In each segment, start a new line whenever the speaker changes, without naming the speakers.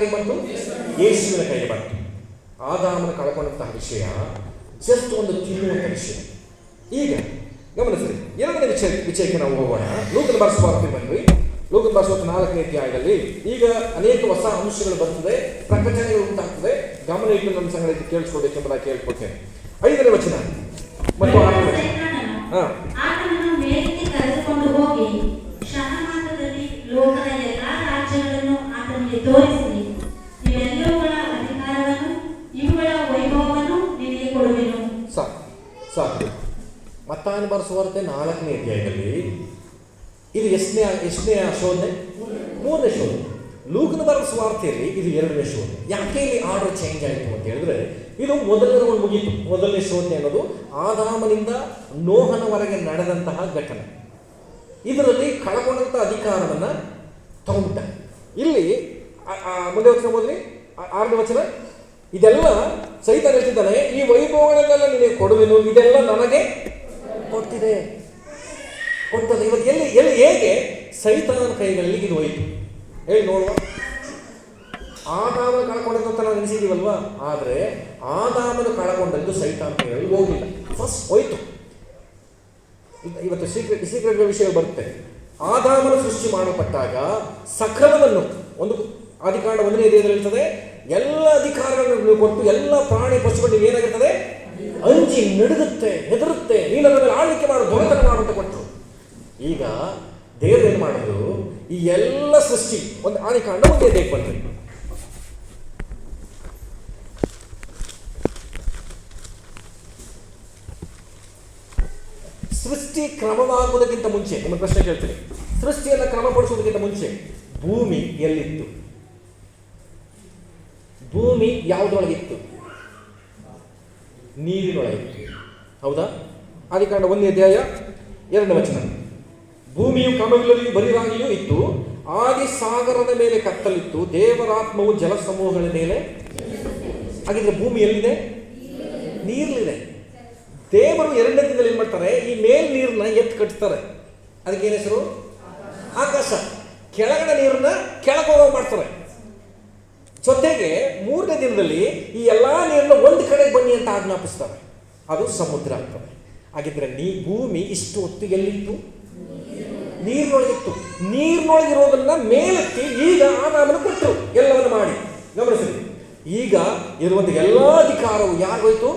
ಕೈ ಬಂತು? ಯೇಸುವಿನ ಕೈಗೆ ಬಂತು. ಆದಾಮನ ಕಳ್ಕೊಂಡಂತಹ ವಿಷಯ ಜಸ್ಟ್ ಒಂದು ತಿನ್ನುವಂಥ ವಿಷಯ. ಈಗ ಗಮನಿಸಿ, ಎರಡನೇ ವಿಷಯಕ್ಕೆ ನಾವು ಹೋಗೋಣ. ಲೂಕನ ಬರೆಸುವಾರ್ತೆ ಬಂದ್ವಿ. ಲೂಕನ ಬರೆಸುವ 4ನೇ ಅಧ್ಯಾಯದಲ್ಲಿ ಈಗ ಅನೇಕ ಹೊಸ ಅಂಶಗಳು ಬರ್ತದೆ, ಪ್ರಕಟಣೆಗಳು ಉಂಟಾಗ್ತದೆ. ಗಮನ ಇಟ್ಟು ನಮ್ಮ ಸಂಗತಿ ಕೇಳಿಸ್ಕೊಳ್ಬೇಕೆಂಬುದಾಗಿ ಕೇಳ್ಕೊಳ್ತೇನೆ. 5ನೇ ವಚನ ಮತ್ತು 6ನೇ ವಚನ.
ಆತನನ್ನು ಮೇಲಕ್ಕೆ ಕರೆದುಕೊಂಡು ಹೋಗಿ ಕ್ಷಣಮಾತ್ರದಲ್ಲಿ ಲೋಕದ ಎಲ್ಲಾ ರಾಜ್ಯಗಳನ್ನು ಆತನಿಗೆ ತೋರಿಸಿ, ಇವೆಲ್ಲವುಗಳ ಅಧಿಕಾರವನ್ನು ಇವುಗಳ ವೈಭವವನ್ನು ನಿನಗೆ ಕೊಡುವೆನು.
ಸಾಕು. ಮತ್ತಾಯನ ಬರೆಸುವಾರ್ತೆ 4ನೇ ಅಧ್ಯಾಯದಲ್ಲಿ ಇದು ಎಷ್ಟನೇ ಶೋಧನೆ? 3ನೇ ಶೋಧನೆ. ಲೂಕನ ಬರೆಸುವಾರ್ತೆಯಲ್ಲಿ ಇದು 2ನೇ ಶೋಧನೆ. ಯಾಕೆ ಇಲ್ಲಿ ಆರ್ಡರ್ ಚೇಂಜ್ ಆಯಿತು ಅಂತ ಹೇಳಿದ್ರೆ, ಇದು ಮೊದಲನೇ ಮುಗೀತು. ಮೊದಲನೇ ಶೋಧನೆ ಅನ್ನೋದು ಆದಾಮನಿಂದ ನೋಹನವರೆಗೆ ನಡೆದಂತಹ ಘಟನೆ. ಇದರಲ್ಲಿ ಕಳಕೊಂಡಂಥ ಅಧಿಕಾರವನ್ನು ತಗೊಂಡ್ಬಿಟ್ಟ. ಇಲ್ಲಿ ಮುಂದೆ ವಚನ ಓದ್ರಿ, 6ನೇ ವಚನ. ಇದೆಲ್ಲ ಸೈತಾನ ಹೇಳ್ತಿದ್ದಾನೆ, ಈ ವೈಭವಗಳನ್ನೆಲ್ಲ ನಿನಗೆ ಕೊಡುವೆನು, ಇದೆಲ್ಲ ನನಗೆ ಕೊಡ್ತದೆ. ಇವತ್ತು ಎಲ್ಲಿ ಹೇಗೆ ಸೈತಾನನ ಕೈಗಳಲ್ಲಿ ಇದು ಹೋಯಿತು ಹೇಳಿ ನೋಡುವ. ಆದಾಮನ ಕಳ್ಕೊಂಡಂತ ನಾವು ನೆನೆಸಿದೀವಲ್ವಾ, ಆದರೆ ಆದಾಮನ ಕಳ್ಕೊಂಡದ್ದು ಸೈತಾನ ಕೈಗಳಲ್ಲಿ ಹೋಗಿಲ್ಲ, ಫಸ್ಟ್ ಹೋಯ್ತು. ಇವತ್ತು ಸೀಕ್ರೆಟ್ ವಿಷಯ ಬರುತ್ತೆ. ಆದಾಮನ ಸೃಷ್ಟಿ ಮಾಡಲ್ಪಟ್ಟಾಗ ಸಕಲವನ್ನು, ಒಂದು ಆದಿಕಾಂಡ 1ನೇ ಅಧ್ಯಾಯದಲ್ಲಿ ಹೇಳ್ತದೆ, ಎಲ್ಲ ಅಧಿಕಾರಗಳನ್ನು ಕೊಟ್ಟು ಎಲ್ಲ ಪ್ರಾಣಿ ಪಶುಗಳು ಏನಾಗಿರ್ತದೆ, ಅಂಜಿ ನಡುಗುತ್ತೆ, ಹೆದರುತ್ತೆ, ನೀನು ಅದರ ಮೇಲೆ ಆಳ್ವಿಕೆ ಮಾಡು, ದೊರೆತನ ಮಾಡು ಅಂತ ಕೊಟ್ಟರು. ಈಗ ದೇವರು ಏನು ಮಾಡಿದ್ರು, ಈ ಎಲ್ಲ ಸೃಷ್ಟಿ ಒಂದು ಆದಿಕಾಂಡ 1ನೇ ಅಧ್ಯಾಯಕ್ಕೆ ಬಂದ್ರಿ. ಸೃಷ್ಟಿ ಕ್ರಮವಾಗುವುದಕ್ಕಿಂತ ಮುಂಚೆ ನಿಮ್ಮ ಪ್ರಶ್ನೆ ಕೇಳ್ತೀನಿ. ಸೃಷ್ಟಿಯನ್ನು ಕ್ರಮಪಡಿಸುವುದಕ್ಕಿಂತ ಮುಂಚೆ ಭೂಮಿ ಎಲ್ಲಿತ್ತು? ಭೂಮಿ ಯಾವುದೊಳಗಿತ್ತು? ನೀರಿನೊಳಗಿತ್ತು. ಹೌದಾ? ಆದಿಕಾಂಡ 1ನೇ ಅಧ್ಯಾಯ 2ನೇ ವಚನ. ಭೂಮಿಯು ಕ್ರಮವಿಲ್ಲದೆಯೂ ಬರಿದಾಗಿಯೂ ಇತ್ತು, ಆದಿ ಸಾಗರದ ಮೇಲೆ ಕತ್ತಲಿತ್ತು, ದೇವರಾತ್ಮವು ಜಲ ಸಮೂಹಗಳ ಮೇಲೆ. ಹಾಗಿದ್ರೆ ಭೂಮಿ ಎಲ್ಲಿದೆ? ನೀರಲ್ಲಿದೆ. ದೇವರು 2ನೇ ದಿನದಲ್ಲಿ ಏನು ಮಾಡ್ತಾರೆ, ಈ ಮೇಲ್ ನೀರನ್ನ ಎತ್ತು ಕಟ್ತಾರೆ. ಅದಕ್ಕೇನು ಹೆಸರು? ಆಕಾಶ. ಕೆಳಗಡೆ ನೀರನ್ನ ಕೆಳಗೆ ಹೋಗೋ ಮಾಡ್ತಾರೆ. ಜೊತೆಗೆ 3ನೇ ದಿನದಲ್ಲಿ ಈ ಎಲ್ಲ ನೀರನ್ನ ಒಂದು ಕಡೆ ಬನ್ನಿ ಅಂತ ಆಜ್ಞಾಪಿಸ್ತಾರೆ. ಅದು ಸಮುದ್ರ ಆಗ್ತದೆ. ಹಾಗಿದ್ರೆ ಭೂಮಿ ಇಷ್ಟು ಹೊತ್ತು ಎಲ್ಲಿತ್ತು? ನೀರಿನೊಳಗಿತ್ತು. ನೀರಿನೊಳಗಿರೋದನ್ನ ಮೇಲೆತ್ತಿ ಈಗ ಆದಾಮನ ಕೊಟ್ಟರು, ಎಲ್ಲವನ್ನು ಮಾಡಿ. ಗಮನಿಸಿ, ಈಗ ಇರುವಂಥ ಎಲ್ಲ ಅಧಿಕಾರವು ಯಾರಿಗೋಯ್ತು?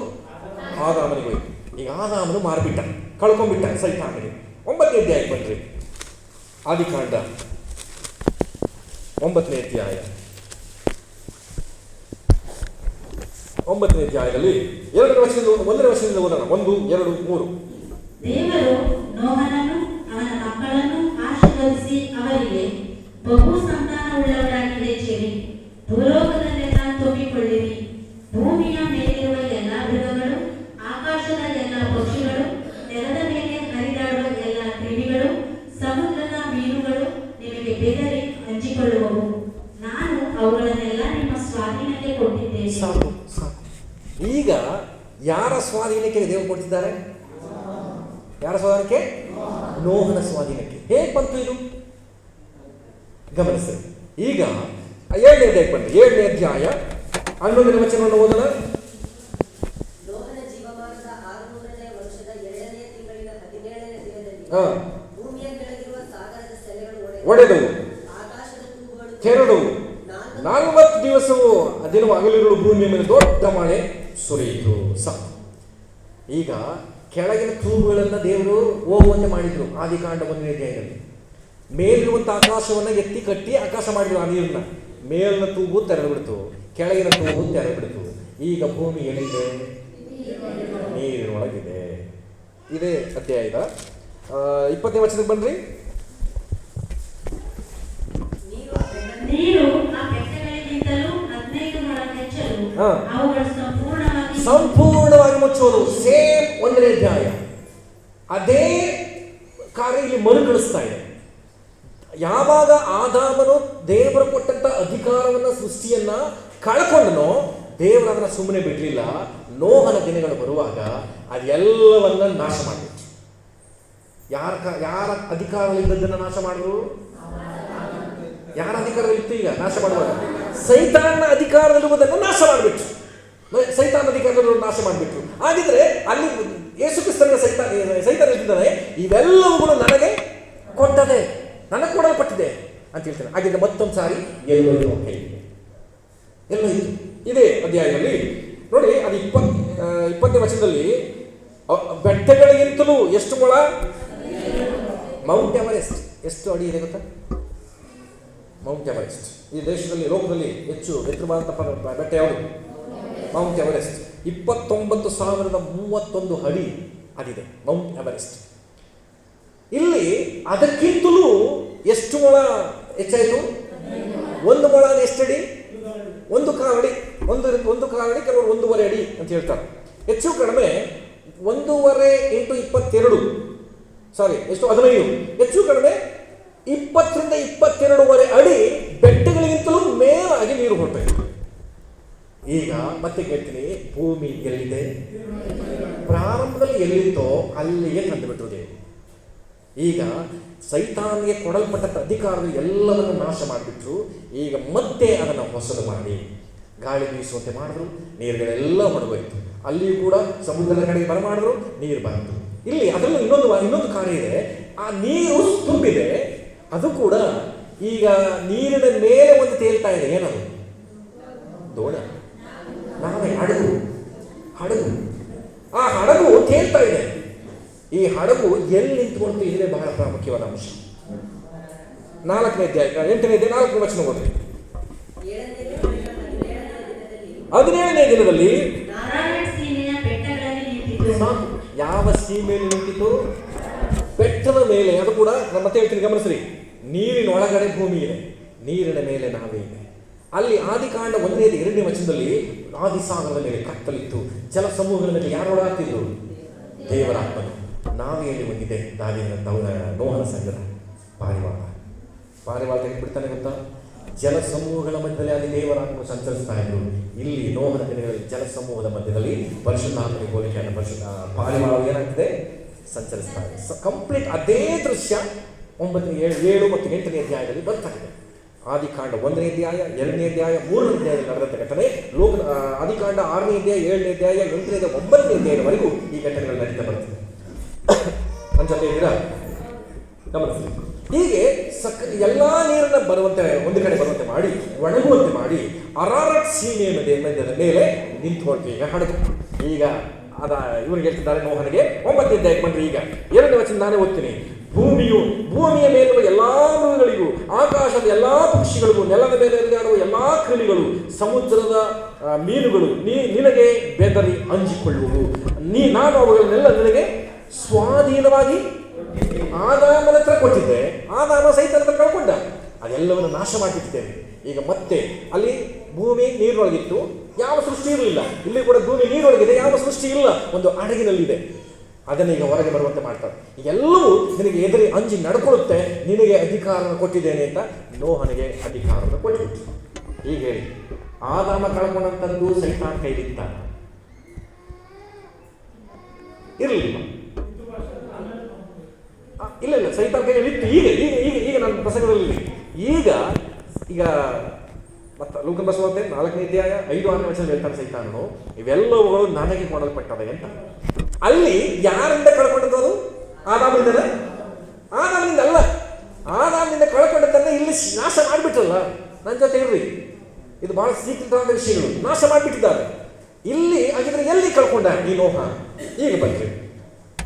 ಆದಾಮನಿಗೆ ಹೋಯ್ತು. ಈಗ ಆದಾಮನು ಮಾರ್ಬಿಟ್ಟ, ಕಳ್ಕೊಂಡ್ಬಿಟ್ಟ ಸೈತಾನನಿಗೆ. 9ನೇ ಅಧ್ಯಾಯಕ್ಕೆ ಬನ್ರಿ. ಆದಿಕಾಂಡ 9ನೇ ಅಧ್ಯಾಯ 9ನೇ ಅಧ್ಯಾಯದಲ್ಲಿ 1ನೇ ವಚನದಿಂದ ಓದೋಣ. 1, 2, 3.
ದೇವರು ನೋಹನನ್ನು ಅವನ ಮಕ್ಕಳನ್ನು ಆಶೀರ್ವದಿಸಿ ಅವರಿಗೆ, ಬಹು ಸಂತಾನವುಳ್ಳವರಾಗಿ ಹೆಚ್ಚಿರಿ, ಭೂಲೋಕದಲ್ಲೆಲ್ಲ ತುಂಬಿಕೊಳ್ಳಿರಿ, ಭೂಮಿಯ ಮೇಲಿರುವ ಎಲ್ಲ ಮೃಗಗಳು, ಆಕಾಶದ ಎಲ್ಲ ಪಕ್ಷಿಗಳು, ನೆಲದ ಮೇಲೆ ಹರಿದಾಡುವ ಎಲ್ಲ ಕ್ರಿಮಿಗಳು, ಸಮುದ್ರದ ಮೀನುಗಳು ನಿಮಗೆ ಬೆದರಿ ಹಂಚಿಕೊಳ್ಳುವವು. ನಾನು ಅವುಗಳನ್ನೆಲ್ಲ ನಿಮ್ಮ ಸ್ವಾಧೀನಕ್ಕೆ ಕೊಟ್ಟಿದ್ದೇನೆ.
ಸಾಕು. ಈಗ ಯಾರ ಸ್ವಾಧೀನಕ್ಕೆ ದೇವರು ಕೊಟ್ಟಿದ್ದಾರೆ? ಯಾರ ಸ್ವಾಧೀನಕ್ಕೆ? ನೋಹನ ಸ್ವಾಧೀನಕ್ಕೆ. ಹೇಗೆ ಬಂತು ಇದು? ಗಮನಿಸಿ. ಈಗ 7ನೇ ಅಧ್ಯಾಯಕ್ಕೆ ಬನ್ನಿ. 7ನೇ ಅಧ್ಯಾಯ 11ನೇ ವಚನವನ್ನು ಓದೋಣ. ಒಡೆದವು, ಕೆರಡವು, 40 ದಿವಸವು ದಿನವೂ ಹಗಲಿರುಳು ಭೂಮಿಯ ಮೇಲೆ ದೊಡ್ಡ ಮಳೆ ಸುರಿಯಿತು. ಸಾಕು. ಈಗ ಕೆಳಗಿನ ತೂಗುಗಳನ್ನು ದೇವರು ಹೋಗುವಂತೆ ಮಾಡಿದ್ರು. ಆದಿಕಾಂಡ 1ನೇ ಅಧ್ಯಾಯದಲ್ಲಿ ಮೇಲಿರುವಂಥ ಆಕಾಶವನ್ನು ಎತ್ತಿ ಕಟ್ಟಿ ಆಕಾಶ ಮಾಡಿದ್ರು. ಆ ನೀರನ್ನ ಮೇಲಿನ ತೂಗು ತೆರೆದುಬಿಡ್ತು, ಕೆಳಗಿನ ತೂಗು ತೆರೆದುಬಿಡ್ತು. ಈಗ ಭೂಮಿ ಎಲ್ಲಿದೆ? ನೀರಿನೊಳಗಿದೆ. ಇದೇ ಅಧ್ಯಾಯದ 20ನೇ ವಚನಕ್ಕೆ ಬನ್ರಿ. ಸಂಪೂರ್ಣವಾಗಿ ಮುಚ್ಚುವುದು. ಸೇಮ್ 1ನೇ ಅಧ್ಯಾಯ. ಅದೇ ಕಾರ್ಯ ಇಲ್ಲಿ ಮರುಕಳಿಸ್ತಾ ಇದೆ. ಯಾವಾಗ ಆದಾಮನು ದೇವರು ಕೊಟ್ಟಂತ ಅಧಿಕಾರವನ್ನ, ಸೃಷ್ಟಿಯನ್ನ ಕಳ್ಕೊಂಡನೋ, ದೇವರು ಅದನ್ನ ಸುಮ್ಮನೆ ಬಿಡಲಿಲ್ಲ. ನೋಹನ ದಿನಗಳು ಬರುವಾಗ ಅದೆಲ್ಲವನ್ನ ನಾಶ ಮಾಡಿಬಿಟ್ಟು, ಯಾರ ಅಧಿಕಾರಗಳಿದ್ದದನ್ನ ನಾಶ ಮಾಡಿದ್ರು? ಯಾರ ಅಧಿಕಾರದಲ್ಲಿತ್ತು? ಈಗ ನಾಶ ಮಾಡುವಾಗ ಸೈತಾನ ಅಧಿಕಾರದಲ್ಲಿರುವುದನ್ನು ನಾಶ ಮಾಡಿಬಿಟ್ರು. ಸೈತಾನ ಅಧಿಕಾರದಲ್ಲಿರುವುದನ್ನು ನಾಶ ಮಾಡಿಬಿಟ್ರು. ಹಾಗಿದ್ರೆ ಅಲ್ಲಿ ಯೇಸು ಕ್ರಿಸ್ತನ ಸೈತಾನ ಹೇಳ್ತಿದ್ದಾನೆ, ಇವೆಲ್ಲವುಗಳು ನನಗೆ ಕೊಟ್ಟದೆ, ನನಗೆ ಕೊಡಲ್ಪಟ್ಟಿದೆ ಅಂತ ಹೇಳ್ತಾನೆ. ಹಾಗಿದ್ರೆ ಮತ್ತೊಂದು ಸಾರಿ ಎಲ್ಲೋ ಕೈ ಎಲ್ಲೋ ಇತ್ತು. ಇದೇ ಅಧ್ಯಾಯದಲ್ಲಿ ನೋಡಿ, ಅದು 20ನೇ ವಚನದಲ್ಲಿ ಬೆಟ್ಟಗಳಿಗಿಂತಲೂ ಎಷ್ಟು ಮೊಳ? ಮೌಂಟ್ ಎವರೆಸ್ಟ್ ಎಷ್ಟು ಅಡಿ ಇದೆ ಗೊತ್ತಾ? ಮೌಂಟ್ ಎವರೆಸ್ಟ್ ಈ ದೇಶದಲ್ಲಿ, ಲೋಕದಲ್ಲಿ ಹೆಚ್ಚು ಎತ್ತರವಾದಂಥ ಬೆಟ್ಟ ಯಾವುದು? Mount Everest. 29,031 ಅಡಿ ಅದಿದೆ ಮೌಂಟ್ ಎವರೆಸ್ಟ್. ಇಲ್ಲಿ ಅದಕ್ಕಿಂತಲೂ ಎಷ್ಟು ಮೊಳ ಹೆಚ್ಚಾಯಿತು? 1 ಮೊಳ ಎಷ್ಟಡಿ? 1 ಕಾಲಡಿ. ಒಂದು ಕಾಲಡಿ, ಕೆಲವರು 1.5 ಅಡಿ ಅಂತ ಹೇಳ್ತಾರೆ. ಹೆಚ್ಚು ಕಡಿಮೆ 1.5 × 22 ಎಷ್ಟು 15, ಹೆಚ್ಚು ಕಡಿಮೆ 20 ರಿಂದ 22.5 ಅಡಿ ಬೆಟ್ಟಗಳಿಗಿಂತಲೂ ಮೇಲಾಗಿ ನೀರು ಹೊರಟೈತೆ. ಈಗ ಮತ್ತೆ ಕೇಳ್ತೀನಿ, ಭೂಮಿ ಎಲ್ಲಿದೆ? ಪ್ರಾರಂಭದಲ್ಲಿ ಎಲ್ಲಿತ್ತೋ ಅಲ್ಲಿಗೆ ತಂದುಬಿಟ್ರು ದೇವರು. ಈಗ ಸೈತಾನಿಗೆ ಕೊಡಲ್ಪಟ್ಟ ಅಧಿಕಾರದ ಎಲ್ಲವನ್ನು ನಾಶ ಮಾಡಿಬಿಟ್ರು. ಈಗ ಮತ್ತೆ ಅದನ್ನು ಹೊಸದು ಮಾಡಿ ಗಾಳಿ ಬೀಸುವಂತೆ ಮಾಡಿದ್ರು, ನೀರುಗಳೆಲ್ಲ ಒಣಗೋಯ್ತು. ಅಲ್ಲಿಯೂ ಕೂಡ ಸಮುದ್ರದ ಕಡೆಗೆ ಬರಮಾಡಿದ್ರು, ನೀರು ಬಂತು. ಇಲ್ಲಿ ಅದರಲ್ಲೂ ಇನ್ನೊಂದು ಕಾರ್ಯ ಇದೆ. ಆ ನೀರು ತುಂಬಿದೆ, ಅದು ಕೂಡ ಈಗ ನೀರಿನ ಮೇಲೆ ಒಂದು ತೇಲ್ತಾ ಇದೆ. ಏನದು? ದೋಣಿ, ನಾವೇ ಹಡಗು. ಆ ಹಡಗು ತೇಲ್ತಾ ಇದೆ. ಈ ಹಡಗು ಎಲ್ಲಿ ನಿಂತ್ಕೊಂಡು ಇದೇ ಬಹಳ ಪ್ರಾಮುಖ್ಯವಾದ ಅಂಶ. 4ನೇ ಅಧ್ಯಾಯ 8ನೇ ಅಧ್ಯಾಯ 4ನೇ ವಚನ ಓದಿ. 17ನೇ ದಿನದಲ್ಲಿ ಯಾವ ಸೀಮೆಯಲ್ಲಿ ನಿಂತಿತು? ಬೆಟ್ಟದ ಮೇಲೆ. ಅದು ಕೂಡ ಮತ್ತೆ ಹೇಳ್ತೀನಿ, ಗಮನಿಸ್ರಿ. ನೀರಿನ ಒಳಗಡೆ ಭೂಮಿ ಇದೆ, ನೀರಿನ ಮೇಲೆ ನಾವೇ ಇದೆ. ಅಲ್ಲಿ ಆದಿಕಾಂಡ 1ನೇ 2ನೇ ವಚನದಲ್ಲಿ ಆದಿಸಾಗರದ ಮೇಲೆ ಕತ್ತಲಿತ್ತು, ಜಲ ಸಮೂಹಗಳ ಮೇಲೆ ಯಾರು ಓಡಾಡ್ತಿದ್ರು? ದೇವರಾತ್ಮನು. ನಾವೆಯಲ್ಲಿ ಬಂದಿದೆ ನೋಹನ ಸಂಗಡ ಪಾರಿವಾಳ ತೆಗೆದುಬಿಡ್ತಾನೆ ಗೊತ್ತಾ? ಜಲ ಸಮೂಹಗಳ ಮಧ್ಯದಲ್ಲಿ ಅಲ್ಲಿ ದೇವರಾತ್ಮ ಸಂಚರಿಸ್ತಾ ಇದ್ರು. ಇಲ್ಲಿ ನೋಹನ ದಿನಗಳಲ್ಲಿ ಜಲ ಸಮೂಹದ ಮಧ್ಯದಲ್ಲಿ ಪರಿಶುದ್ಧಾತ್ಮನಿಗೆ ಹೋಲಿಕೆಯನ್ನು ಪಾರಿವಾಳ ಏನಾಗ್ತದೆ? ಸಂಚರಿಸ್ತಾ ಇದೆ. ಕಂಪ್ಲೀಟ್ ಅದೇ ದೃಶ್ಯ 7 ಮತ್ತು 8ನೇ ಅಧ್ಯಾಯದಲ್ಲಿ ಬರ್ತಾ ಇದೆ. ಆದಿಕಾಂಡ 1ನೇ ಅಧ್ಯಾಯ 2ನೇ ಅಧ್ಯಾಯ 3ನೇ ಅಧ್ಯಾಯದಲ್ಲಿ ನಡೆದಂಥ ಘಟನೆ. ಆದಿಕಾಂಡ 6ನೇ ಅಧ್ಯಾಯ 7ನೇ ಅಧ್ಯಾಯ 8ನೇ ಅಧ್ಯಾಯ 9ನೇ ಅಧ್ಯಾಯದವರೆಗೂ ಈ ಘಟನೆಗಳು ನಡೀತಾ ಬರ್ತದೆ. ನನ್ನ ಜೊತೆ ಇದ್ದೀರಾ? ಗಮನಿಸಿ. ಹೀಗೆ ಎಲ್ಲ ನೀರನ್ನ ಬರುವಂತೆ ಒಂದು ಕಡೆ ಬರುವಂತೆ ಮಾಡಿ, ಒಣಗುವಂತೆ ಮಾಡಿ ಅರಾರಟ್ ಸೀಮೆಯ ಮೇಲೆ ನಿಂತ್ಕೊಳ್ತೀವಿ. ಈಗ ಹಡಗು. ಈಗ ಇವ್ರಿಗೆ ಹೇಳ್ತಿದ್ದಾರೆ ನೋಹನಿಗೆ 9ನೇ ಅಧ್ಯಾಯಕ್ಕೆ ಬಂದ್ರೆ ಈಗ 2ನೇ ವಚನ ನಾನೇ ಓದ್ತೀನಿ. ಭೂಮಿಯ ಮೇಲಿರುವ ಎಲ್ಲಾ ಮೃಗಗಳಿಗೂ, ಆಕಾಶದ ಎಲ್ಲಾ ಪಕ್ಷಿಗಳಿಗೂ, ನೆಲದ ಮೇಲೆ ಎಳೆದಾಡುವ ಎಲ್ಲಾ ಕ್ರಿಮಿಗಳು, ಸಮುದ್ರದ ಮೀನುಗಳು ನಿನಗೆ ಬೆದರಿ ಅಂಜಿಕೊಳ್ಳುವು. ನಾನು ಅವುಗಳನ್ನೆಲ್ಲ ನಿನಗೆ ಸ್ವಾಧೀನವಾಗಿ ಆದಾಮನ ಹತ್ರ ಕೊಟ್ಟಿದ್ದೆ. ಆದಾಮ ಸೈತಾನ ಹತ್ರ ಕಳ್ಕೊಂಡ. ಅದೆಲ್ಲವನ್ನು ನಾಶ ಮಾಡಿಬಿಟ್ಟಿದ್ದೇನೆ. ಈಗ ಮತ್ತೆ ಅಲ್ಲಿ ಭೂಮಿ ನೀರಿನೊಳಗಿತ್ತು, ಯಾವ ಸೃಷ್ಟಿ ಇರಲಿಲ್ಲ. ಇಲ್ಲಿ ಕೂಡ ಭೂಮಿ ನೀರೊಳಗಿದೆ, ಯಾವ ಸೃಷ್ಟಿ ಇಲ್ಲ, ಒಂದು ಹಡಗಿನಲ್ಲಿದೆ. ಅದನ್ನು ಈಗ ಹೊರಗೆ ಬರುವಂತೆ ಮಾಡ್ತಾರೆ. ಎಲ್ಲವೂ ನಿನಗೆ ಎದುರಿ ಅಂಜಿ ನಡ್ಕೊಳ್ಳುತ್ತೆ. ನಿನಗೆ ಅಧಿಕಾರ ಕೊಟ್ಟಿದ್ದೇನೆ ಅಂತ ನೋಹನಿಗೆ ಅಧಿಕಾರವನ್ನು ಕೊಟ್ಟಿತ್ತು. ಈಗ ಹೇಳಿ, ಆದಾಮ ಕಳ್ಕೊಂಡಂಥದ್ದು ಸೈತಾನ್ ಕೈಲಿತ್ತ? ಇರಲಿಲ್ಲ. ಇಲ್ಲ, ಸೈತಾನ್ ಕೈಯಲ್ಲಿ ಇತ್ತು. ಈಗ ನನ್ನ ಪ್ರಸಂಗದಲ್ಲಿ ಈಗ ಮತ್ತೆ ಲೂಕನ ಬಸವಂತೆ 4ನೇ ಅಧ್ಯಾಯ 5-6ನೇ ವಚನ ಹೇಳ್ತಾನೆ ಸೈತಾನನು, ಇವೆಲ್ಲವುಗಳು ನನಗೆ ಮಾಡಲ್ಪಟ್ಟವೆ ಅಂತ. ಅಲ್ಲಿ ಯಾರಿಂದ ಕಳ್ಕೊಂಡದ್ದು? ಅದು ಆದಾಮನಿಂದಲೇ? ಆದಾಮನಿಂದ ಅಲ್ಲ. ಆದಾಮನಿಂದ ಕಳ್ಕೊಂಡದ್ದನ್ನ ಇಲ್ಲಿ ನಾಶ ಮಾಡಿಬಿಟ್ರಲ್ಲ. ನನ್ನ ಜೊತೆ ಇರ್ರಿ, ಇದು ಬಹಳ ಸೀಕ್ರೆಟ್ ಆದ ವಿಷಯಗಳು. ನಾಶ ಮಾಡಿಬಿಟ್ಟಿದ್ದಾರೆ ಇಲ್ಲಿ. ಹಾಗಿದ್ರೆ ಎಲ್ಲಿ ಕಳ್ಕೊಂಡ ಈ ನೋಹ? ಈಗ ಬಂದ್ರಿ,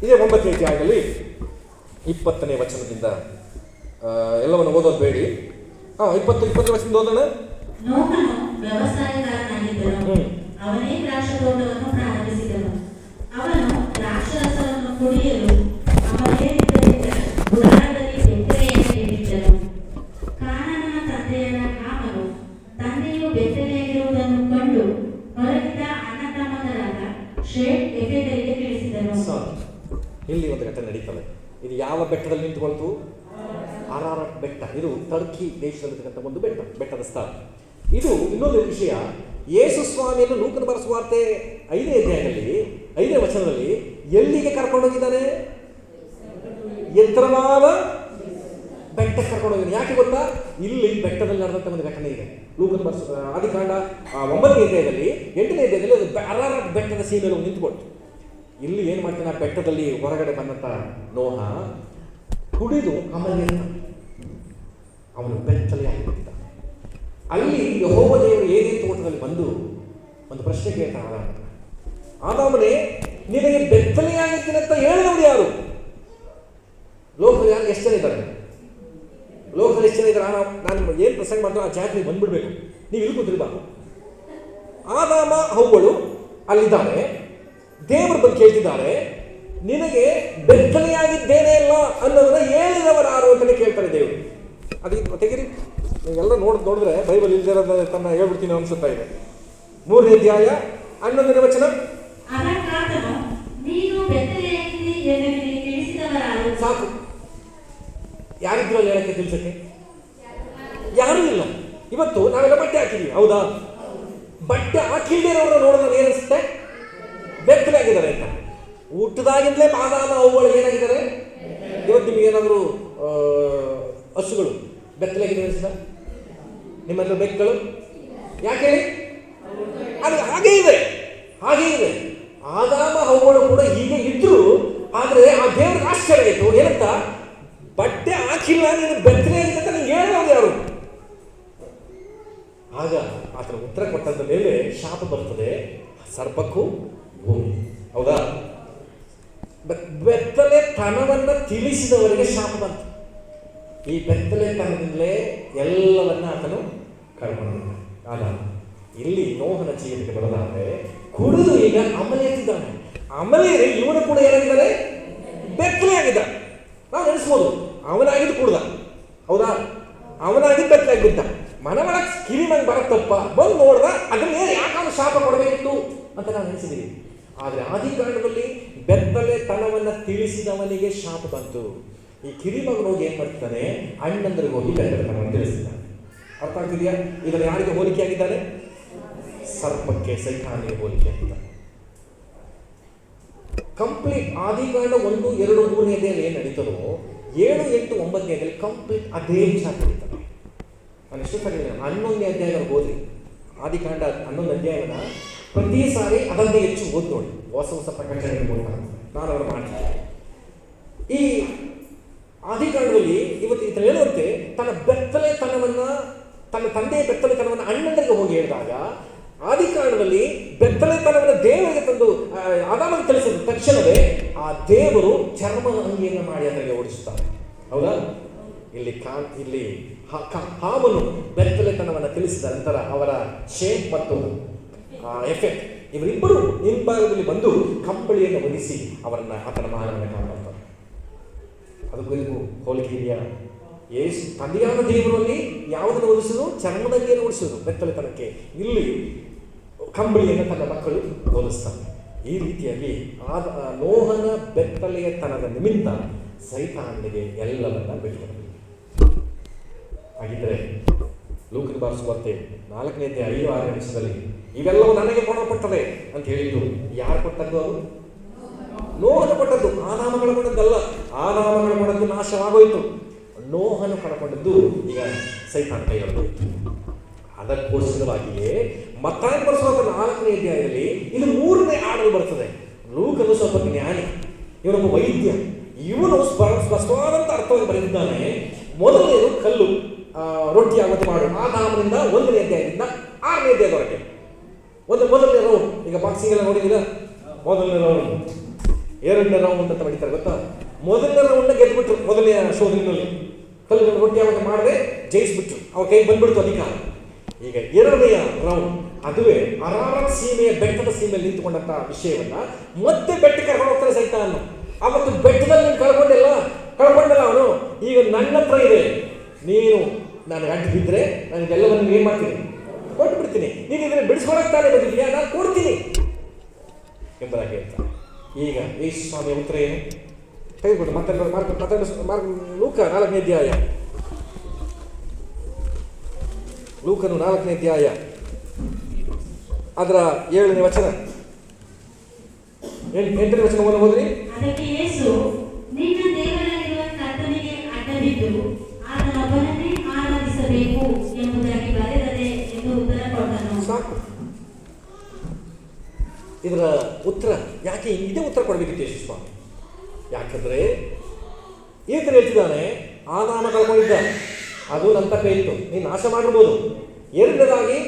ಇದೇ 9ನೇ ಅಧ್ಯಾಯದಲ್ಲಿ 20ನೇ ವಚನದಿಂದ ಎಲ್ಲವನ್ನು ಓದೋದು ಬೇಡಿ. 20ನೇ ವಚನದಿಂದ ಓದೋಣ.
ನೋಹನು ವ್ಯವಸಾಯಗಾರನಾಗಿದ್ದನು. ಅವನೇ ದ್ರಾಕ್ಷಿ ತೋಟವನ್ನು ಪ್ರಾರಂಭಿಸಿದನು. ಅವನು ದ್ರಾಕ್ಷಾರಸವನ್ನು ಕುಡಿಯಲು ಅವನೇ ಗುಡಾರದಲ್ಲಿ ಬೆತ್ತಲೆಯನ್ನು ಇಟ್ಟಿದ್ದನು. ಕಾನಾನನ ತಂದೆಯಾದ ಹಾಮನು ತಂದೆಯು ಬೆತ್ತಲೆಯಾಗಿರುವುದನ್ನು ಕಂಡು ಹೊರಗಿದ್ದ ಅಣ್ಣ ತಮ್ಮಂದಿರಾದ ಶೇಮ್ ಎಫೆದರಿಗೆ ತಿಳಿಸಿದನು.
ಇಲ್ಲಿ ಒಂದು ಘಟನೆ ನಡೀತದೆ. ಇದು ಯಾವ ಬೆಟ್ಟದಲ್ಲಿ ನಿಂತುಕೊಳ್ತು? ಅರಾರಟ್ ಬೆಟ್ಟ. ಇದು ಟರ್ಕಿ ದೇಶದಲ್ಲಿರ್ತಕ್ಕಂಥ ಒಂದು ಬೆಟ್ಟದ ಸ್ಥಳ. ಇದು ಇನ್ನೊಂದು ವಿಷಯ. ಯೇಸು ಸ್ವಾಮಿಯನ್ನು ಲೂಕನ ಬರೆಸುವಾರ್ತೆ 5ನೇ ಅಧ್ಯಾಯದಲ್ಲಿ 5ನೇ ವಚನದಲ್ಲಿ ಎಲ್ಲಿಗೆ ಕರ್ಕೊಂಡೋಗಿದ್ದಾನೆ? ಎತ್ತರವಾದ ಬೆಟ್ಟಕ್ಕೆ ಕರ್ಕೊಂಡು ಹೋಗಿದ್ದಾನೆ. ಯಾಕೆ ಗೊತ್ತಾ? ಇಲ್ಲಿ ಬೆಟ್ಟದಲ್ಲಿ ನಡೆದಂಥ ಒಂದು ಘಟನೆ ಇದೆ. ಲೂಕನ ಆದಿಕಾಂಡ 9ನೇ ಅಧ್ಯಾಯದಲ್ಲಿ 8ನೇ ಅಧ್ಯಾಯದಲ್ಲಿ ಅದು ಅರಾರತ್ ಬೆಟ್ಟದ ಸೀಮೆಯಲ್ಲಿ ನಿಂತುಕೊಟ್ಟು. ಇಲ್ಲಿ ಏನು ಮಾಡ್ತಾನೆ, ಆ ಬೆಟ್ಟದಲ್ಲಿ ಹೊರಗಡೆ ಬಂದಂಥ ನೋಹ ಕುಡಿದು ಆಮೇಲೆ ಅವನು ಬೆತ್ತಲೆ ಆಗಿಬಿಟ್ಟಿದ್ದ. ಅಲ್ಲಿ ಯೆಹೋವ ದೇವರು ಏನೇ ತೋಟದಲ್ಲಿ ಬಂದು ಒಂದು ಪ್ರಶ್ನೆ ಕೇಳ್ತಾನೆ, ಆದಾಮನೇ ನಿನಗೆ ಬೆತ್ತಲೆಯಾಗಿದ್ದೀನಿ ಅಂತ ಹೇಳಿದವರು ಯಾರು? ಲೋಕದಲ್ಲಿ ಯಾರು ಎಷ್ಟು ಜನ ಇದ್ದಾರೆ? ಲೋಕದಲ್ಲಿ ಎಷ್ಟು ಜನ ಇದ್ದಾರೆ? ನಾನು ಏನು ಪ್ರಸಂಗ ಮಾಡ್ತೋ ಆ ಜಾತ್ರೆಗೆ ಬಂದ್ಬಿಡ್ಬೇಕು, ನೀವು ಇಲ್ಲಿ ಕೂತಿರ್ಬಾರ್ದು. ಆದಾಮ ಹವ್ವಳು ಅಲ್ಲಿದ್ದಾರೆ, ದೇವರ ಬಗ್ಗೆ ಕೇಳ್ತಿದ್ದಾರೆ, ನಿನಗೆ ಬೆತ್ತಲೆಯಾಗಿದ್ದೇನೆ ಅಲ್ಲ ಅನ್ನೋದನ್ನ ಹೇಳಿದವರು ಯಾರು ಅಂತಲೇ ಕೇಳ್ತಾರೆ ದೇವರು. ಅದು ತೆಗಿರಿ, ನೀವೆಲ್ಲ ನೋಡಿದ್ರೆ ಬೈಬಲ್ ಇಲ್ದಿರೋದ ತನ್ನ ಹೇಳ್ಬಿಡ್ತೀನಿ ಅನ್ಸುತ್ತಾ ಇದೆ. 3ನೇ ಅಧ್ಯಾಯ 11ನೇ ವಚನ. ಸಾಕು, ಯಾರಿದ್ರು ಅಲ್ಲಿ ಹೇಳಕ್ಕೆ ತಿಳಿಸಕ್ಕೆ? ಯಾರೂ ಇಲ್ಲ. ಇವತ್ತು ನಾವೆಲ್ಲ ಬಟ್ಟೆ ಹಾಕಿದೀವಿ, ಹೌದಾ? ಬಟ್ಟೆ ಹಾಕಿಲ್ದೇನವ್ರನ್ನ ನೋಡಿದ್ರೆ ಏನಿಸುತ್ತೆ? ಬೆತ್ತಲೆ ಆಗಿದ್ದಾರೆ ಅಂತ. ಊಟದಾಗಿಂದಲೇ ಆದಾಮ ಅವುಗಳು ಏನಾಗಿದ್ದಾರೆ? ಇವತ್ತು ನಿಮ್ಗೆ ಏನಾದರೂ ಹಸುಗಳು ಬೆತ್ತಲಾಗಿದೆ ಅನಿಸಿದ? ನಿಮ್ಮಲ್ಲಿ ಬೆಕ್ಕುಗಳು ಯಾಕೆ? ಅದು ಹಾಗೇ ಇದೆ, ಹಾಗೇ ಇದೆ. ಆದಾಮ ಅವುಗಳು ಕೂಡ ಹೀಗೆ ಇದ್ರು. ಆದರೆ ಆ ದೇವ್ರಿಗೆ ಆಶ್ಚರ್ಯ ಆಯಿತು. ಏನಂತ? ಬಟ್ಟೆ ಹಾಕಿಲ್ಲ, ನೀನು ಬೆತ್ತಲೆ ಆಗಿದೆ ಅಂತ ನಿಂಗೆ ಹೇಳೋದು ಯಾರು? ಆಗ ಆತನ ಉತ್ತರ ಕೊಟ್ಟಂತ ಮೇಲೆ ಶಾಪ ಬರ್ತದೆ ಸರ್ಪಕ್ಕೂ ಭೂಮಿ, ಹೌದಾ? ಬೆತ್ತಲೆ ತನವನ್ನ ತಿಳಿಸಿದವರಿಗೆ ಶಾಪ ಬಂತು. ಈ ಬೆತ್ತಲೆ ತನದಿಂದಲೇ ಎಲ್ಲವನ್ನ ಆತನು ಕಳ್ಕೊಂಡಿದ್ದ. ಆಗ ಇಲ್ಲಿ ನೋಹನ ಜೀವನಕ್ಕೆ ಬರೋದಾದ್ರೆ ಕುಡಿದು ಈಗ ಅಮಲೇತಿದ್ದಾನೆ. ಅಮಲೇರಿ ಇವನು ಕೂಡ ಏನಾಗಿದ್ದಾರೆ? ಬೆತ್ತಲೆ ಆಗಿದ್ದ. ನಾವು ನೆನೆಸ್ಬೋದು, ಅವನಾಗಿದ್ದು ಕುಡ್ದ, ಹೌದಾ? ಅವನಾಗಿದ್ದು ಬೆತ್ತಲೆ ಆಗಿದ್ದ. ಮನವೊಳಗೆ ಕಿವಿಮಂಗೆ ಬರತ್ತಪ್ಪ, ಬಂದು ನೋಡ್ದ, ಅದನ್ನೇ ಯಾಕಾದ್ರೂ ಶಾಪ ಕೊಡಬೇಕಿತ್ತು ಅಂತ ನಾವು ನೆನೆಸಿದ್ದೀವಿ. ಆದರೆ ಆದಿಕಾಂಡದಲ್ಲಿ ಬೆತ್ತಲೆ ತನವನ್ನ ತಿಳಿಸಿದವನಿಗೆ ಶಾಪ ಬಂತು. ಈ ಕಿರಿಮಗನು ಹೋಗಿ ಏನ್ ಮಾಡ್ತಾನೆ? ಅಣ್ಣಂದ್ರಿಗೆ ಹೋಗಿ ಬೆತ್ತಲೆ ತನವನ್ನು ತಿಳಿಸಿದ್ದಾನೆ. ಅರ್ಥ ಆಗ್ತಿದೆಯಾ? ಇದನ್ನು ಯಾರಿಗೆ ಹೋಲಿಕೆ ಆಗಿದ್ದಾನೆ? ಸರ್ಪಕ್ಕೆ, ಸೈತಾನಿಗೆ ಹೋಲಿಕೆ ಆಗಿದ್ದಾನೆ. ಕಂಪ್ಲೀಟ್ ಆದಿಕಾಂಡ 1, 2, 3ನೇ ಅಧ್ಯಾಯದಲ್ಲಿ ಏನು ನಡೀತದೋ 7, 8, 9ನೇ ಅಧ್ಯಾಯದಲ್ಲಿ ಕಂಪ್ಲೀಟ್ ಅದೇ ವಿಚಾರ ನಡೀತದೆ. ನಾನು ಎಷ್ಟು ಸರಿ 11ನೇ ಅಧ್ಯಾಯದಲ್ಲಿ ಹೋದ್ರಿ, ಆದಿಕಾಂಡ 11ನೇ ಅಧ್ಯಾಯನ ಪ್ರತಿ ಸಾರಿ ಅದನ್ನೇ ಹೆಚ್ಚು ಓದ್ ನೋಡಿ, ಹೊಸ ಪ್ರಕಟಣೆ ನಾನು ಅವರು ಮಾಡ್ತೀನಿ. ಈ ಆದಿಕಾಂಡದಲ್ಲಿ ಇವತ್ತು ಇದನ್ನು ಹೇಳುವಂತೆ ತನ್ನ ಬೆತ್ತಲೆತನವನ್ನ, ತನ್ನ ತಂದೆಯ ಬೆತ್ತಲೆತನವನ್ನು ಅಣ್ಣಂದರಿಗೆ ಹೋಗಿ ಹೇಳಿದಾಗ, ಆದಿಕಾಂಡದಲ್ಲಿ ಬೆತ್ತಲೆತನವನ್ನು ದೇವರಿಗೆ ತಂದು ಆದಾಮನಿಗೆ ತಿಳಿಸಿದ ತಕ್ಷಣವೇ ಆ ದೇವರು ಚರ್ಮದ ಅಂಗಿಯನ್ನು ಮಾಡಿ ಅದರಲ್ಲಿ ಓಡಿಸುತ್ತಾರೆ, ಹೌದಾ? ಇಲ್ಲಿ ಹಾವನು ಬೆತ್ತಲೆತನವನ್ನು ತಿಳಿಸಿದ ನಂತರ ಅವರ ಶೇಪ್ ಮತ್ತು ಎಫೆಕ್ಟ್ ಇವರಿಬ್ಬರು ಹಿಂಭಾಗದಲ್ಲಿ ಬಂದು ಕಂಬಳಿಯನ್ನು ಒದಿಸಿ ಅವರನ್ನ ಆತನ ಮಾನವನ್ನು ಕಾಪಾಡ್ತಾರೆ. ಅದಕ್ಕೂ ಇದಕ್ಕೂ ಹೋಲಿಕೆ ಇದೆಯಾ? ತಂದೆಯಾದ ದೇವರಲ್ಲಿ ಯಾವುದನ್ನು ಒದಿಸಿದ್ರು? ಚರ್ಮದಂಗಿಯನ್ನು ಓಡಿಸಿದ್ರು ಬೆತ್ತಲೆತನಕ್ಕೆ. ಇಲ್ಲಿ ಕಂಬಳಿಯನ್ನು ತನ್ನ ಮಕ್ಕಳು ಹೋಲಿಸ್ತಾರೆ. ಈ ರೀತಿಯಾಗಿ ನೋಹನ ಬೆತ್ತಲೆಯ ತನದ ನಿಮಿತ್ತ ಸೈತಾನನಿಗೆ ಎಲ್ಲವನ್ನ ಬಿಟ್ಟುಕೊಡಬೇಕು. ಹಾಗಿದ್ರೆ ಲೂಕನ ಬಾರಿಸುವಂತೆ 4ನೇ ಅಧ್ಯಾಯ 5, 6 ನಿಮಿಷದಲ್ಲಿ ಇವೆಲ್ಲವೂ ನನಗೆ ಕೊಡಲ್ಪಟ್ಟದೆ ಅಂತ ಹೇಳಿದ್ದು ಯಾರು ಕೊಟ್ಟದ್ದು? ಅವರು ನೋಹನ ಕೊಟ್ಟದ್ದು. ಆದಾಮಗಳು ಕೊಟ್ಟದ್ದಲ್ಲ. ಆದಾಮಗಳು ಕೊಟ್ಟದ್ದು ನಾಶವಾಗೋಯ್ತು. ನೋಹನು ಕಳಕೊಂಡದ್ದು ಈಗ ಸೈತಾನ ಕೈಗೊಳ್ಳಬೇಕು. ಅದಕ್ಕೋಸ್ಕರವಾಗಿಯೇ ಮತ್ತಾಯ ಬರೆಸುವಂತ 4ನೇ ಅಧ್ಯಾಯದಲ್ಲಿ ಇದು 3ನೇ ಆಡಲು ಬರ್ತದೆ. ಲೂಕನು ಸ್ವಲ್ಪ ಜ್ಞಾನಿ, ಇವನೊಬ್ಬ ವೈದ್ಯ. ಇವನು ಸ್ಪಷ್ಟವಾದಂತ ಅರ್ಥವನ್ನು ಬರೆದಿದ್ದಾನೆ. ಮೊದಲನೇದು ಕಲ್ಲು ರೊಟ್ಟಿ ಆಗುತ್ತೆ ಮಾಡು, ಆದಾಮನಿಂದ 1ನೇ ಅಧ್ಯಾಯದಿಂದ 6ನೇ ಅಧ್ಯಾಯದವರೆಗೆ ಮೊದಲನೇ ರೌಂಡ್. ಈಗ ಬಾಕ್ಸಿಂಗ್ ಎಲ್ಲ ನೋಡಿದ್ದೀರಾ? ಮೊದಲನೇ ರೌಂಡ್, 2ನೇ ರೌಂಡ್ ಅಂತ ಮಾಡಿದ್ದಾರೆ, ಗೊತ್ತಾ? ಮೊದಲನೇ ರೌಂಡ್ ಗೆದ್ಬಿಟ್ರು. ಮೊದಲನೇ ಶೋಧನೆಯಲ್ಲಿ ಕಲ್ಲು ರೊಟ್ಟಿ ಆಗುತ್ತೆ ಮಾಡದೆ ಜಯಿಸ್ಬಿಟ್ರು, ಅವ್ರ ಕೈ ಬಂದ್ಬಿಡ್ತು ಅಧಿಕಾರ. ಈಗ 2ನೆಯ ರೌಂಡ್, ಅದುವೇ ಅರಾರತ್ ಸೀಮೆಯ ಬೆಟ್ಟದ ಸೀಮೆಯಲ್ಲಿ ನಿಂತುಕೊಂಡಂತ ವಿಷಯವನ್ನ ಮತ್ತೆ ಬೆಟ್ಟಕ್ಕೆ ಕರ್ಕೊಂಡು ಹೋಗ್ತಾರೆ ಸೈತಾನ. ಅವತ್ತು ಬೆಟ್ಟದಲ್ಲಿ ನೀನು ಕಳ್ಕೊಂಡಿಲ್ಲ ಅವನು. ಈಗ ನನ್ನ ಹತ್ರ ಇದೆ, ನೀನು ನಾನು ಗಂಟು ಬಿದ್ದರೆ ನನಗೆಲ್ಲವನ್ನು ಏನು ಮಾಡ್ತೀನಿ? ಕೊಟ್ಟು ಬಿಡ್ತೀನಿ. ನೀನು ಇದನ್ನು ಬಿಡಿಸ್ಕೊಳಕ್ತಾನೆ ಬಂದಿದ್ದೀಯಾ? ನಾನು ಕೊಡ್ತೀನಿ ಎಂಬುದಾಗಿ ಹೇಳ್ತಾನೆ. ಈಗ ಯೇಸು ಸ್ವಾಮಿಯ ಉತ್ತರ ಏನು? ತೆಗೆದುಕೊಂಡು ಲೂಕ 4ನೇ ಅಧ್ಯಾಯ, ಲೂಕನು 4ನೇ ಅಧ್ಯಾಯ ಅದರ 7ನೇ ವಚನ, 8ನೇ ವಚನವನ್ನು ಓದ್ರಿ.
ಅದಕ್ಕೆ ಯೇಸು, ನಿನ್ನ ದೇವರಾಗಿರುವ ಕರ್ತನಿಗೆ ಅಡ್ಡಬಿದ್ದು
ಸಾಕು. ಇದರ ಉತ್ತರ ಯಾಕೆ ಇದೇ ಉತ್ತರ ಕೊಡಬೇಕಿತ್ತು ಯೇಸು ಸ್ವಾಮಿ. ಯಾಕಂದರೆ ಈತನು ಹೇಳ್ತಿದ್ದಾನೆ, ಆದಾಮ ಕಳ್ಕೊಂಡಿದ್ದ, ಅದು ನನ್ನ ತಪ್ಪೇ ಇತ್ತು, ನೀನು ನಾಶ ಮಾಡಿರ್ಬೋದು. ಎರಡನೇದಾಗಿ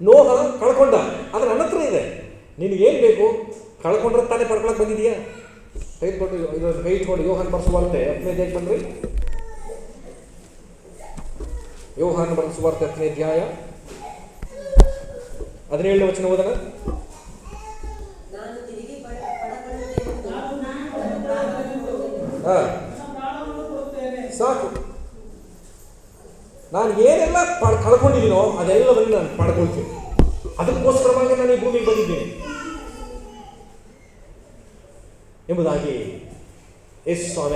ನೋಹ ಕಳ್ಕೊಂಡ, ಅದು ನನ್ನ ಹತ್ರ ಇದೆ. ನಿನಗೇನು ಬೇಕು? ಕಳ್ಕೊಂಡ್ರೆ ತಾನೇ ಪಡ್ಕೊಳಕ್ಕೆ ಬಂದಿದೆಯಾ? ತೆಗೆದುಕೊಂಡು ಇದನ್ನು ಕೈ ಇಟ್ಕೊಂಡು ಯೋಹಾನ್ ಬರೆಸುವಾರ್ತೆ 10ನೇ ಅಧ್ಯಾಯ ಬಂದ್ರಿ. ಯೋಹಾನ್ ಬರೆಸುವಾರ್ತೆ 10ನೇ ಅಧ್ಯಾಯ 17ನೇ ವಚನ ಓದೋಣ. ಸಾಕು, ನಾನು ಏನೆಲ್ಲ ಕಳ್ಕೊಂಡಿದ್ದೀನೋ ಅದೆಲ್ಲವನ್ನು ನಾನು ಪಡ್ಕೊಳ್ತೀನಿ. ಅದಕ್ಕೋಸ್ಕರವಾಗಿ ನಾನು ಈ ಭೂಮಿಗೆ ಬಂದಿದ್ದೀನಿ ಎಂಬುದಾಗಿ ಯೇಸು ಸ್ವಾಮಿ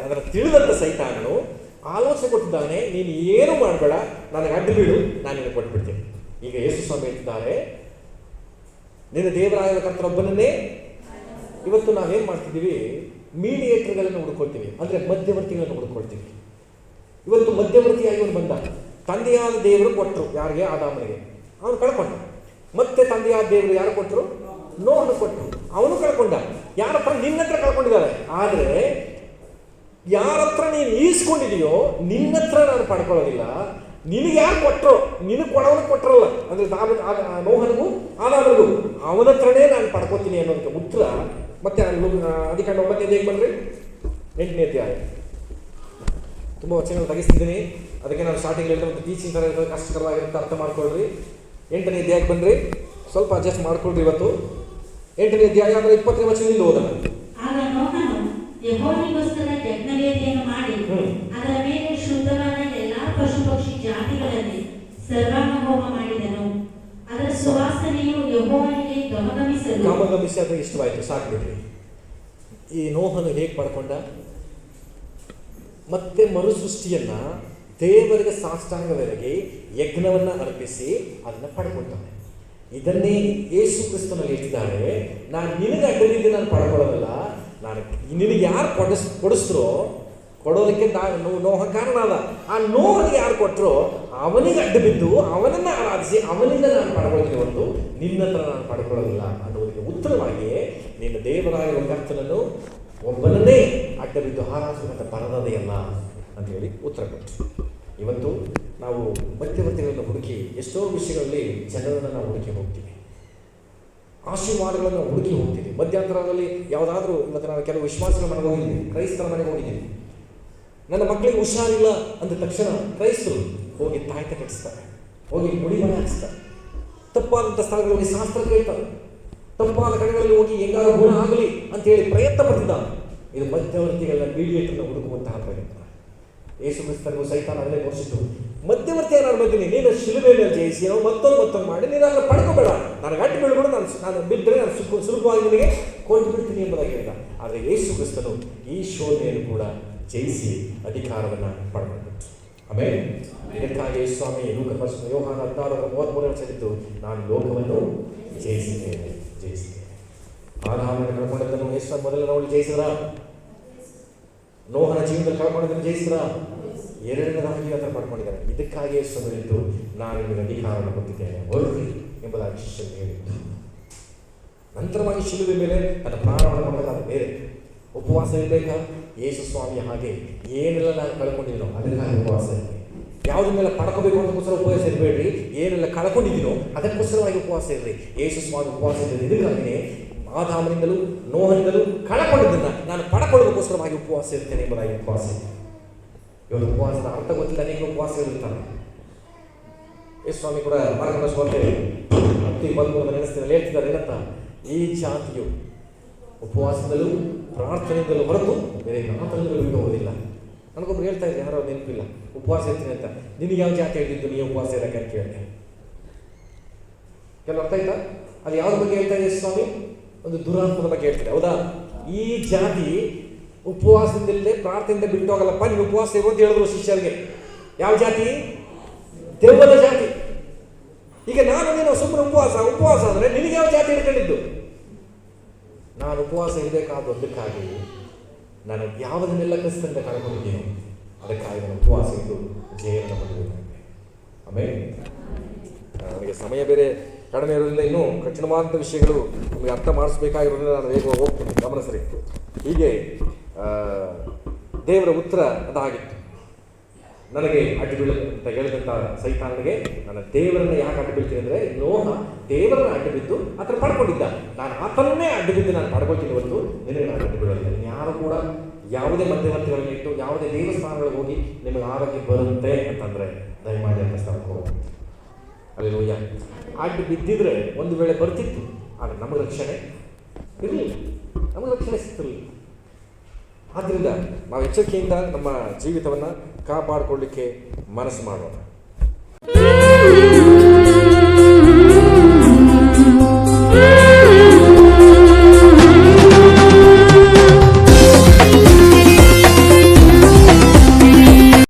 ಅದರ ತಿಳಿದಂಥ ಸೈತಾನನು ಆಲೋಚನೆ ಕೊಟ್ಟಿದ್ದಾನೆ, ನೀನು ಏನು ಮಾಡಬೇಡ, ನನಗೆ ಅಡ್ಡು ಬೀಳು, ನಾನು ನಿನಗೆ ಕೊಟ್ಬಿಡ್ತೀನಿ. ಈಗ ಯೇಸು ಸ್ವಾಮಿ ಹೇಳ್ತಿದ್ದಾರೆ, ನಿನ್ನ ದೇವರಾಯ ಕರ್ತನೊಬ್ಬನನ್ನೇ. ಇವತ್ತು ನಾವೇನು ಮಾಡ್ತಿದ್ದೀವಿ? ಮೀಡಿಯೇಟರ್ಗಳನ್ನು ಹುಡ್ಕೊಳ್ತೀವಿ, ಅಂದರೆ ಮಧ್ಯವರ್ತಿಗಳನ್ನು ಹುಡ್ಕೊಳ್ತೀವಿ. ಇವತ್ತು ಮಧ್ಯವರ್ತಿಯಾಗಿ ಅವನು ಬಂದ. ತಂದೆಯಾದ ದೇವರು ಕೊಟ್ಟರು ಯಾರಿಗೆ? ಆದಾಮನಿಗೆ. ಅವನು ಕಳ್ಕೊಂಡ. ಮತ್ತೆ ತಂದೆಯಾದ ದೇವರು ಯಾರು ಕೊಟ್ಟರು? ನೋಹನ ಕೊಟ್ಟರು. ಅವನು ಕಳ್ಕೊಂಡ. ಯಾರಪ್ಪ? ನಿನ್ನ ಹತ್ರ ಕಳ್ಕೊಂಡಿದ್ದಾರೆ. ಆದರೆ ಯಾರ ಹತ್ರ ನೀನು ಈಸ್ಕೊಂಡಿದೆಯೋ ನಿನ್ನ ಹತ್ರ ನಾನು ಪಡ್ಕೊಳ್ಳೋದಿಲ್ಲ. ನಿನಗೆ ಯಾರು ಕೊಟ್ಟರು? ನಿನಗೆ ಕೊಡೋನು ಕೊಟ್ಟರಲ್ಲ, ಅಂದರೆ ನೋಹನಿಗೂ ಆದಾಮನಿಗೂ ಅವನ ಹತ್ರನೇ ನಾನು ಪಡ್ಕೋತೀನಿ ಅನ್ನೋದಕ್ಕೆ ಉತ್ತರ ಮತ್ತೆ ಅದಕ್ಕೆ 9ನೇ ಅಧ್ಯಾಯಕ್ಕೆ ಬಂದ್ರಿ. 8ನೇ ಅಧ್ಯಾಯ. ತುಂಬ ವಚನಗಳು ತೆಗಿಸ್ತಿದ್ದೀನಿ, ಅದಕ್ಕೆ ನಾನು ಸ್ಟಾರ್ಟಿಂಗ್ ಹೇಳಿದ್ರೆ ಒಂದು ಟೀಚಿಂಗ್ ಥರ ಇರ್ತದೆ, ಕಷ್ಟಕರವಾಗಿರುತ್ತೆ, ಅರ್ಥ ಮಾಡ್ಕೊಳ್ರಿ. 8ನೇ ಅಧ್ಯಾಯಕ್ಕೆ ಬಂದ್ರಿ, ಸ್ವಲ್ಪ ಅಡ್ಜಸ್ಟ್ ಮಾಡ್ಕೊಳ್ರಿ. ಇವತ್ತು 8ನೇ ಅಧ್ಯಾಯ 20ನೇ ವಚನದಿಂದ ಓದೋಣ.
ಆಗ ನೋಹನು ಯೆಹೋವನಿಗೋಸ್ಕರ ಯಜ್ಞವೇದಿಯನ್ನು ಮಾಡಿ ಅದರ ಮೇಲೆ ಶುದ್ಧವಾದ ಎಲ್ಲಾ ಪಶು ಪಕ್ಷಿ ಜಾತಿಗಳಲ್ಲಿ ಸರ್ವಾಂಗ ಹೋಮ ಮಾಡಿದನು. ಅದರ ಸುವಾಸನೆಯು ಯೆಹೋವನಿಗೆ ಗಮಗಮಿಸಿ
ಅದು ಇಷ್ಟವಾಯಿತು. ಸಾಕ್ಬಿಟ್ರಿ. ಈ ನೋಹನು ಹೇಗೆ ಪಡ್ಕೊಂಡ? ಮತ್ತೆ ಮರುಸೃಷ್ಟಿಯನ್ನ ದೇವರಿಗೆ ಸಾಷ್ಟಾಂಗವೆರಗಿ ಯಜ್ಞವನ್ನು ಅರ್ಪಿಸಿ ಅದನ್ನು ಪಡ್ಕೊಳ್ತಾನೆ. ಇದನ್ನೇ ಯೇಸು ಕ್ರಿಸ್ತನಲ್ಲಿ ಹೇಳ್ತಿದ್ದಾರೆ, ನಾನು ನಿನಗೆ ಅಡ್ಡಬಿದ್ದು ನಾನು ಪಡ್ಕೊಳ್ಳೋದಲ್ಲ, ನಾನು ನಿನಗೆ ಯಾರು ಕೊಡಿಸ್ರೋ ಕೊಡೋದಕ್ಕೆ ನೋಹ ಕಾರಣ ಅದ. ಆ ನೋಹನಿಗೆ ಯಾರು ಕೊಟ್ಟರೋ ಅವನಿಗೆ ಅಡ್ಡ ಬಿದ್ದು ಅವನನ್ನು ಆರಾಧಿಸಿ ಅವನಿಂದ ನಾನು ಪಡ್ಕೊಳ್ತೀನಿ ಹೊರತು ನಿನ್ನ ಹತ್ರ ನಾನು ಪಡ್ಕೊಳ್ಳೋದಿಲ್ಲ ಅನ್ನೋದಕ್ಕೆ ಉತ್ತರವಾಗಿಯೇ ನಿನ್ನ ದೇವರಾಗಿರುವ ಕರ್ತನನ್ನು ಒಬ್ಬನನ್ನೇ ಅಡ್ಡ ಬಿದ್ದು ಆರಾಧಿಸುವಂಥ ಪರದೆಯಲ್ಲ ಅಂತ ಹೇಳಿ ಉತ್ತರ ಕೊಟ್ಟು. ಇವತ್ತು ನಾವು ಮಧ್ಯವರ್ತಿಗಳನ್ನು ಹುಡುಕಿ ಎಷ್ಟೋ ವಿಷಯಗಳಲ್ಲಿ ಜನರನ್ನು ನಾವು ಹುಡುಕಿ ಹೋಗ್ತೀವಿ, ಆಶೀರ್ವಾದಗಳನ್ನು ಹುಡುಕಿ ಹೋಗ್ತೀವಿ. ಮಧ್ಯಂತರದಲ್ಲಿ ಯಾವುದಾದ್ರೂ ಇವತ್ತು ನಾನು ಕೆಲವು ವಿಶ್ವಾಸಗಳ ಮನೆಗೆ ಹೋಗಿದ್ದೀನಿ, ಕ್ರೈಸ್ತರ ಮನೆಗೆ ಹೋಗಿದ್ದೀನಿ. ನನ್ನ ಮಕ್ಕಳಿಗೆ ಹುಷಾರಿಲ್ಲ ಅಂದ ತಕ್ಷಣ ಕ್ರೈಸ್ತರು ಹೋಗಿ ತಾಯ್ತ ಕಟ್ಟಿಸ್ತಾರೆ, ಹೋಗಿ ಮುಡಿ ಮನೆ ಹಾಕಿಸ್ತಾರೆ, ತಪ್ಪಾದಂಥ ಸ್ಥಳಗಳಲ್ಲಿ ಹೋಗಿ ಶಾಸ್ತ್ರ ಕೇಳ್ತಾರೆ, ತಪ್ಪಾದ ಕಡೆಗಳಲ್ಲಿ ಹೋಗಿ ಹೆಂಗಾರು ಗುಣ ಆಗಲಿ ಅಂತೇಳಿ ಪ್ರಯತ್ನ ಪಡ್ತಿದ್ದಾನೆ. ಇದು ಮಧ್ಯವರ್ತಿಗಳನ್ನ ಮೀಡಿಯೇಟರ್ನ ಹುಡುಕುವಂತಹ ಪ್ರಯತ್ನ. ಯೇಸು ಕ್ರಿಸ್ತನಿಗೂ ಸೈತಾನ ಅದನ್ನೇ ತೋರಿಸಿದ್ದು, ಮಧ್ಯವರ್ತಿಯನ್ನು ನಾನು ಬರ್ತೀನಿ, ನೀನು ಶಿಲುಬೆಯನ್ನು ಜಯಿಸಿ ನಾವು ಮತ್ತೊಂದು ಮಾಡಿ ನೀನು ಅದನ್ನು ಪಡ್ಕೋಬೇಡ, ನನಗೆ ಅಡ್ಡು ಬೀಳ್ಬೇಡ, ನಾನು ಬಿದ್ದರೆ ನಾನು ಸುಲಭವಾಗಿ ನಿನಗೆ ಕೊಂಡು ಬಿಡ್ತೀನಿ ಎಂಬುದಾಗಿ ಹೇಳಿದ. ಆದರೆ ಯೇಸು ಕ್ರಿಸ್ತನು ಈ ಶೋಧನೆಯನ್ನು ಕೂಡ ಜಯಿಸಿ ಅಧಿಕಾರವನ್ನು ಪಡ್ಕೊಂಡ್ಬಿಟ್ಟು. ಆಮೇಲೆ ಇದಕ್ಕಾಗಿ ಸ್ವಾಮಿ ಯೋಹಾನ 16:33 ನಾನು ಲೋಕವನ್ನು ಜಯಿಸಿದ್ದೇನೆ. ಆದಾಮನ ಕಳ್ಕೊಂಡಿದ್ದನ್ನು ಯೇಸು ಮೊದಲ ನೋಡಿ ಜಯಿಸಿದ್ರ? ನೋಹನ ಜೀವನದಲ್ಲಿ ಕಳ್ಕೊಂಡಿದ್ದನ್ನು ಜಯಿಸಿದ್ರ? ಎರಡನೇದಾಗಿ ಅದನ್ನು ಮಾಡ್ಕೊಂಡಿದ್ದಾರೆ. ಇದಕ್ಕಾಗಿ ಯೇಸು ಹೇಳಿದ್ದು, ನಾನು ನಿಮಗೆ ಅಧಿಕಾರವನ್ನು ಕೊಟ್ಟಿದ್ದೇನೆ, ಹೊರಡಿ ಎಂಬುದಾಗಿ ಶಿಷ್ಯನಿಗೆ ಹೇಳಿದ್ದು. ನಂತರವಾಗಿ ಶಿಲುಬೆ ಮೇಲೆ ತನ್ನ ಪ್ರಾಣವನ್ನು ಕೊಡೋದಾದ ಬೇರೆ ಉಪವಾಸ ಇರಬೇಕಾ? ಯೇಸು ಸ್ವಾಮಿ ಹಾಗೆ ಏನೆಲ್ಲ ನಾನು ಕಳ್ಕೊಂಡಿದ್ದೀನೋ ಅದಕ್ಕಾಗಿ ಉಪವಾಸ ಇರಲಿ. ಯಾವುದನ್ನೆಲ್ಲ ಪಡ್ಕೋಬೇಕು ಅದಕ್ಕೋಸ್ಕರ ಉಪವಾಸ ಇರಬೇಡ್ರಿ, ಏನೆಲ್ಲ ಕಳ್ಕೊಂಡಿದ್ದೀನೋ ಅದಕ್ಕೋಸ್ಕರವಾಗಿ ಉಪವಾಸ ಇರಲಿ. ಯೇಸು ಸ್ವಾಮಿ ಉಪವಾಸ ಇರಲಿ. ಇದಕ್ಕಾಗಿಯೇ ಆದಾಮನಿಂದಲೂ ನೋಹನಿಂದಲೂ ಕಳ್ಕೊಂಡಿದ್ದನ್ನು ನಾನು ಪಡ್ಕೊಳ್ಳೋದಕ್ಕೋಸ್ಕರವಾಗಿ ಉಪವಾಸ ಇರ್ತೇನೆ ಎಂಬುದಾಗಿ ಉಪವಾಸ ಇದೆ. ಇವತ್ತು ಉಪವಾಸದ ಅರ್ಥ ಗೊತ್ತಿಲ್ಲ, ಅನೇಕ ಉಪವಾಸ ಇರುತ್ತಾನೆ. ಯೇಸು ಸ್ವಾಮಿ ಕೂಡ ಮಾರ್ಗದರ್ಶನ ಸ್ವಾಮಿ 10:23 ನೆನೆಸ್ತಿದ್ದಾರೆ, ಹೇಳ್ತಿದ್ದಾರೆ ಏನಂತ? ಈ ಜಾತಿಯು ಉಪವಾಸದಲ್ಲೂ ಪ್ರಾರ್ಥನೆಯಿಂದಲೂ ಹೊರತು ಬೇರೆ ಮಾತನಾಡಲು ಬಿಟ್ಟು ಹೋಗೋದಿಲ್ಲ. ನನಗೊಬ್ರು ಹೇಳ್ತಾ ಇದ್ದೆ, ಯಾರೋ ನೆನಪಿಲ್ಲ, ಉಪವಾಸ ಇರ್ತೀನಿ ಅಂತ. ನಿನಗೆ ಯಾವ ಜಾತಿ ಹೇಳ್ತಿದ್ದು ನೀವು ಉಪವಾಸ ಇರೋಕ್ಕೆ ಅಂತ ಕೇಳಿದೆ. ಕೆಲವು ಅರ್ಥ ಆಯ್ತಾ? ಅದು ಯಾವ್ದ್ರ ಬಗ್ಗೆ ಹೇಳ್ತಾ ಇದೆ ಸ್ವಾಮಿ? ಒಂದು ದುರಾತ್ಮದ ಬಗ್ಗೆ ಹೇಳ್ತಾರೆ. ಹೌದಾ? ಈ ಜಾತಿ ಉಪವಾಸದಿಂದಲೇ ಪ್ರಾರ್ಥನೆಯಿಂದ ಬಿಟ್ಟು ಹೋಗಲ್ಲಪ್ಪ, ನೀನು ಉಪವಾಸ ಇರು ಅಂತ ಹೇಳಿದ್ರು ಶಿಷ್ಯರಿಗೆ. ಯಾವ ಜಾತಿ? ದೆವ್ವದ ಜಾತಿ. ಈಗ ನಾನು ನೀನು ಸುಮ್ಮನೆ ಉಪವಾಸ ಅಂದರೆ ನಿನಗೆ ಯಾವ ಜಾತಿ ಹಿಡ್ಕೊಂಡಿದ್ದು? ನಾನು ಉಪವಾಸ ಇರಬೇಕಾದ ಒಂದಕ್ಕಾಗಿ ನಾನು ಯಾವುದನ್ನೆಲ್ಲ ಕಷ್ಟದಿಂದ ಕಳ್ಕೊಂಡಿದ್ದೀನೋ ಅದಕ್ಕಾಗಿ ನಾನು ಉಪವಾಸ ಇದ್ದು ಜಯವನ್ನು ಪಡೆಯಬೇಕಾಗಿದೆ. ಆಮೇಲೆ ನನಗೆ ಸಮಯ ಬೇರೆ ಕಡಿಮೆ ಇರೋದ್ರಿಂದ ಇನ್ನೂ ಕಠಿಣವಾದಂಥ ವಿಷಯಗಳು ನಮಗೆ ಅರ್ಥ ಮಾಡಿಸ್ಬೇಕಾಗಿರೋದ್ರಿಂದ ನಾನು ಬೇಗ ಹೋಗ್ತೀನಿ, ಗಮನಿಸ್ರಿ. ಹೀಗೆ ದೇವರ ಉತ್ತರ ಅದಾಗಿತ್ತು. ನನಗೆ ಅಡ್ಡು ಬೀಳು ಅಂತ ಹೇಳಿದಂಥ ಸೈತಾನನಿಗೆ, ನನ್ನ ದೇವರನ್ನು ಯಾಕೆ ಅಡ್ಡು ಬೀಳ್ತೀನಿ ಅಂದರೆ, ನೋಹ ದೇವರನ್ನ ಅಡ್ಡು ಬಿದ್ದು ಆತನ ಪಡ್ಕೊಂಡಿದ್ದ. ನಾನು ಆತನನ್ನೇ ಅಡ್ಡು ಬಿದ್ದು ನಾನು ಪಡ್ಕೊಳ್ತೀನಿ ಹೊರತು ನಿನಗೆ ನಾನು ಅಡ್ಡು ಬೀಳೋದಿಲ್ಲ. ಯಾರು ಕೂಡ ಯಾವುದೇ ಮಧ್ಯವರ್ತಿಗಳನ್ನ ಇಟ್ಟು ಯಾವುದೇ ದೇವಸ್ಥಾನಗಳಿಗೆ ಹೋಗಿ ನಿಮಗೆ ಆರೋಗ್ಯ ಬರುತ್ತೆ ಅಂತಂದರೆ ದಯಮಾಡಿ ಅಂತ ಸ್ಥಳಕ್ಕೆ ಹೋಗಿ ಅಲ್ಲಿಯ ಅಡ್ಡು ಬಿದ್ದಿದ್ರೆ ಒಂದು ವೇಳೆ ಬರ್ತಿತ್ತು, ಆದರೆ ನಮಗೆ ರಕ್ಷಣೆ ಇರಲಿಲ್ಲ, ನಮಗೆ ರಕ್ಷಣೆ ಸಿಗ್ತಿರಲಿಲ್ಲ. ಆದ್ದರಿಂದ ನಾವು ಎಚ್ಚರಿಕೆಯಿಂದ ನಮ್ಮ ಜೀವಿತವನ್ನು ಕಾಪಾಡಿಕೊಳ್ಳಿಕ್ಕೆ ಮನಸ್ಸು ಮಾಡೋಣ.